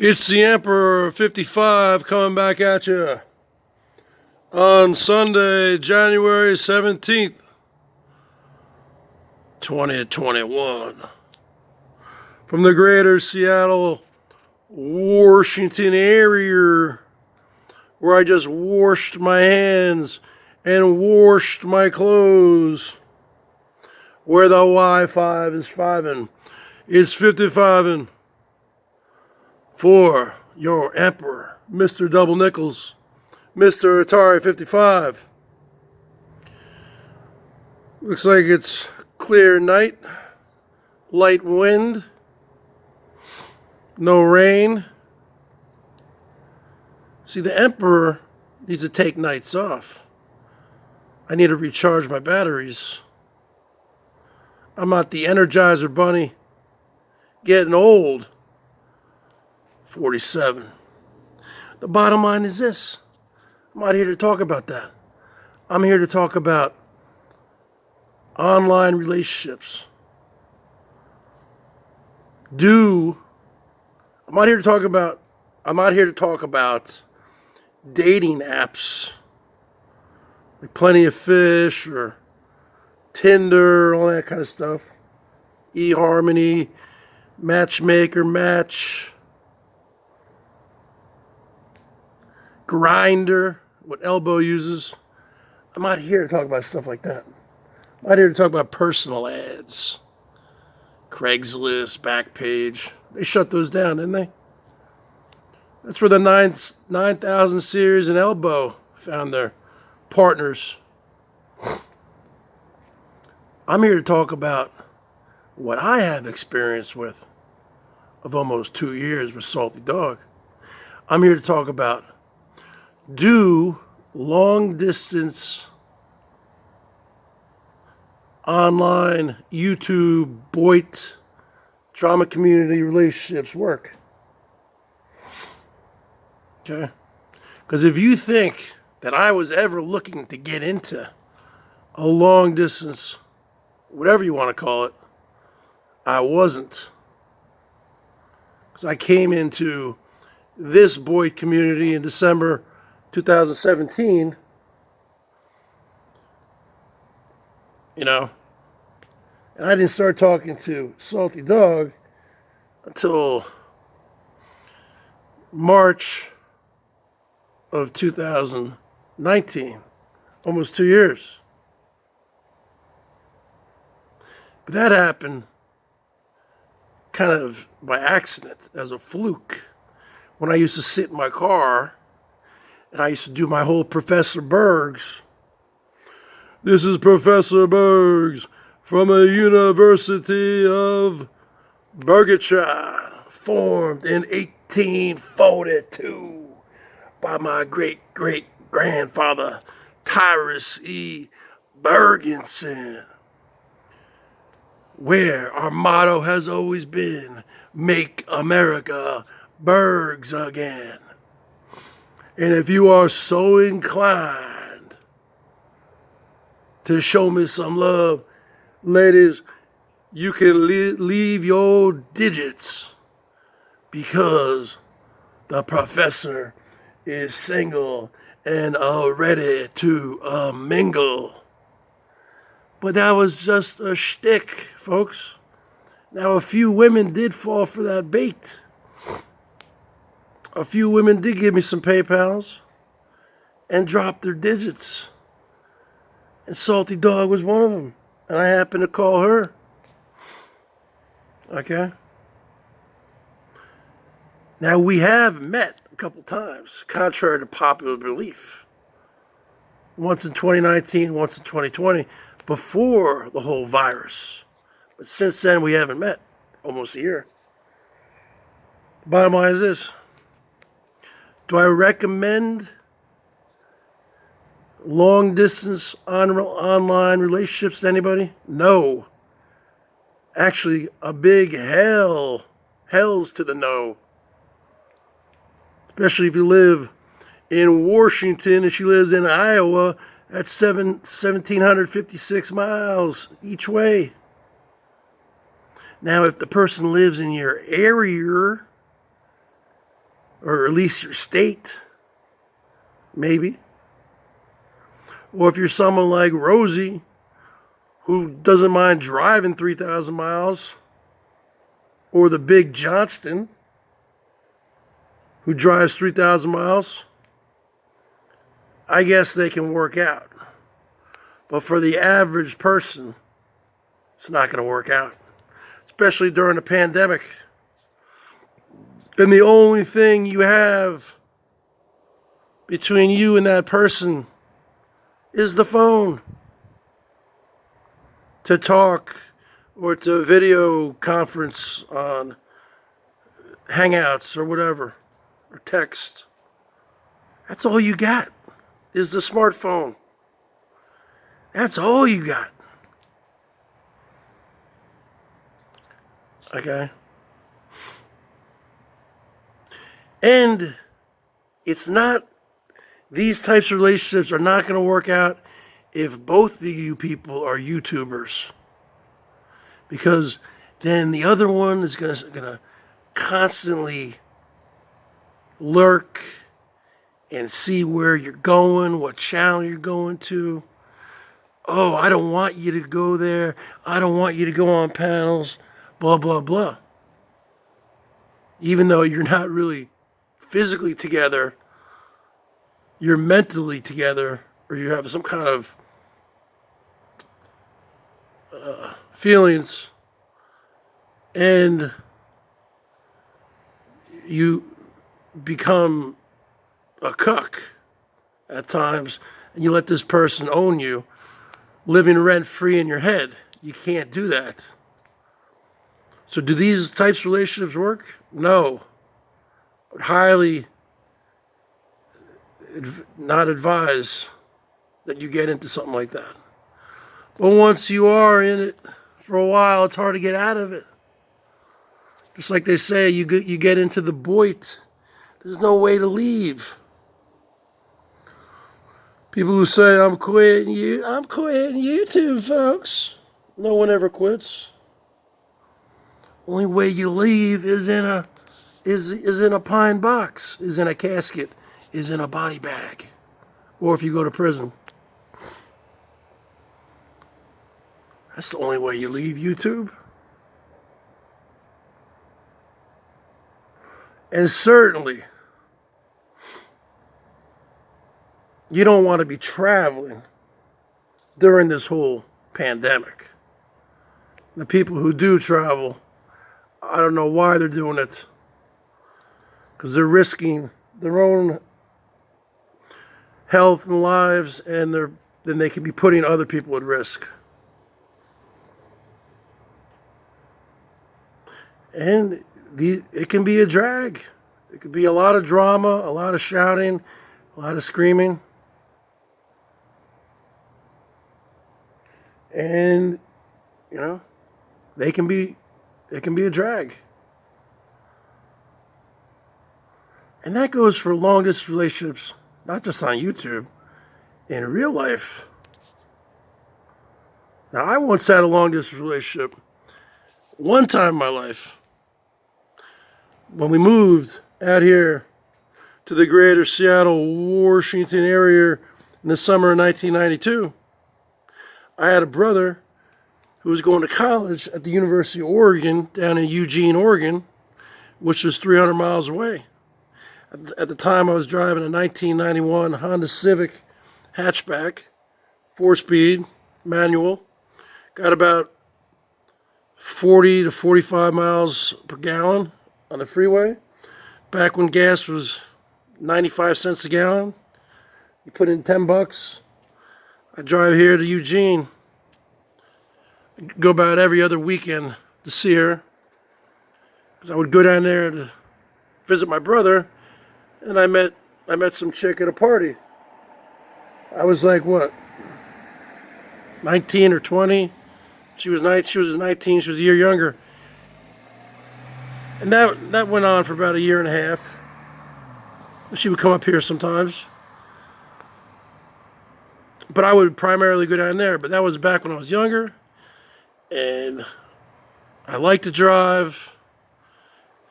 It's the Emperor 55 coming back at you on Sunday, January 17th, 2021. From the greater Seattle, Washington area, where I just washed my hands and washed my clothes, where the Wi-Fi is 5-ing, it's 55-ing. For your Emperor, Mr. Double Nickels, Mr. Atari 55. Looks like it's clear night, light wind, no rain. See, the Emperor needs to take nights off. I need to recharge my batteries. I'm not the Energizer Bunny, getting old. 47. The bottom line is this. I'm not here to talk about that. I'm here to talk about online relationships. I'm not here to talk about dating apps like Plenty of Fish or Tinder, all that kind of stuff. eHarmony, Matchmaker, Match, Grinder, what Elbow uses. I'm not here to talk about stuff like that. I'm not here to talk about personal ads. Craigslist, Backpage. They shut those down, didn't they? That's where the 9000 series and Elbow found their partners. I'm here to talk about what I have experience with of almost 2 years with Salty Dog. I'm here to talk about, do long-distance online YouTube BOYT drama community relationships work? Okay? Because if you think that I was ever looking to get into a long-distance, whatever you want to call it, I wasn't. Because I came into this BOYT community in December 2017, and I didn't start talking to Salty Dog until March of 2019, almost 2 years. But that happened kind of by accident, as a fluke, when I used to sit in my car and I used to do my whole Professor Bergs. This is Professor Bergs from a University of BERGS, formed in 1842 by my great-great-grandfather, Tyrus E. Bergensen, where our motto has always been, make America Bergs again. And if you are so inclined to show me some love, ladies, you can leave your digits, because the professor is single and ready to mingle. But that was just a shtick, folks. Now, a few women did fall for that bait. A few women did give me some PayPals and drop their digits. And Salty Dog was one of them. And I happened to call her. Okay? Now, we have met a couple times, contrary to popular belief. Once in 2019, once in 2020, before the whole virus. But since then, we haven't met. Almost a year. The bottom line is this. Do I recommend long-distance online relationships to anybody? No. Actually, a big hells to the no. Especially if you live in Washington and she lives in Iowa. That's 1,756 miles each way. Now, if the person lives in your area or at least your state, maybe. Or if you're someone like Rosie, who doesn't mind driving 3,000 miles, or the big Johnston, who drives 3,000 miles, I guess they can work out. But for the average person, it's not going to work out, especially during the pandemic. And the only thing you have between you and that person is the phone to talk or to video conference on Hangouts or whatever, or text. That's all you got is the smartphone. That's all you got. Okay? And it's not, these types of relationships are not going to work out if both of you people are YouTubers. Because then the other one is going to constantly lurk and see where you're going, what channel you're going to. Oh, I don't want you to go there. I don't want you to go on panels, blah, blah, blah. Even though you're not really physically together, you're mentally together, or you have some kind of feelings, and you become a cuck at times, and you let this person own you, living rent-free in your head. You can't do that. So do these types of relationships work? No. I would highly not advise that you get into something like that. But once you are in it for a while, it's hard to get out of it. Just like they say, you get into the BOYT. There's no way to leave. People who say, I'm quitting YouTube, folks. No one ever quits. Only way you leave is in a pine box, is in a casket, is in a body bag, or if you go to prison. That's the only way you leave YouTube. And certainly, you don't want to be traveling during this whole pandemic. The people who do travel, I don't know why they're doing it, because they're risking their own health and lives, and then they can be putting other people at risk. And it can be a drag. It could be a lot of drama, a lot of shouting, a lot of screaming. And, you know, it can be a drag. And that goes for long distance relationships, not just on YouTube, in real life. Now, I once had a long distance relationship one time in my life. When we moved out here to the greater Seattle, Washington area in the summer of 1992, I had a brother who was going to college at the University of Oregon down in Eugene, Oregon, which was 300 miles away. At the time, I was driving a 1991 Honda Civic hatchback, 4-speed, manual. Got about 40 to 45 miles per gallon on the freeway. Back when gas was 95 cents a gallon. You put in $10. I drive here to Eugene. Go about every other weekend to see her, because I would go down there to visit my brother, and I met some chick at a party. I was like, what, 19 or 20? She was 19. She was a year younger, and that went on for about a year and a half. She would come up here sometimes, but I would primarily go down there. But that was back when I was younger. And I like to drive,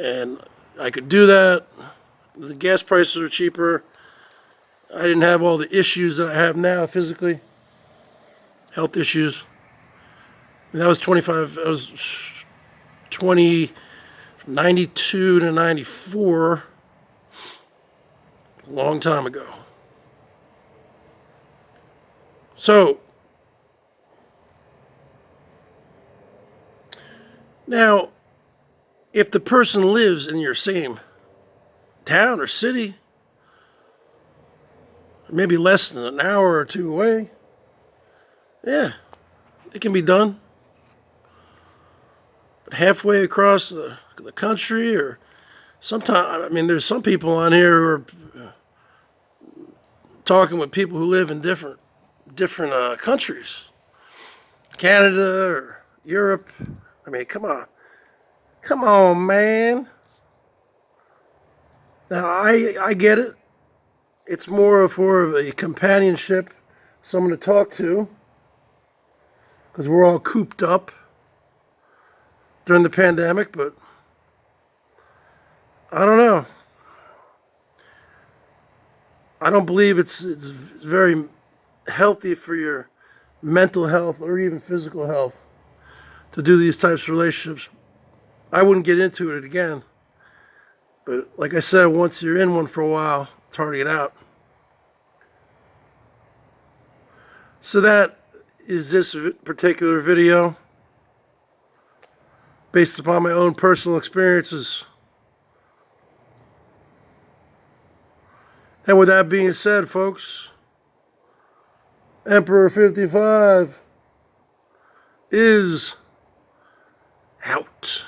and I could do that. The gas prices are cheaper. I didn't have all the issues that I have now physically. Health issues. And that was 25, that was 92 to 94. A long time ago. So, now, if the person lives in your same town or city, maybe less than an hour or two away, yeah, it can be done. But halfway across the country, or sometimes, I mean, there's some people on here who are talking with people who live in different countries, Canada or Europe. I mean, come on, man. Now I get it. It's more for a companionship, someone to talk to, because we're all cooped up during the pandemic. But I don't know. I don't believe it's very healthy for your mental health or even physical health to do these types of relationships. I wouldn't get into it again. But like I said, once you're in one for a while, it's hard to get out. So that is this particular video, based upon my own personal experiences. And with that being said, folks, Emperor 55 is out.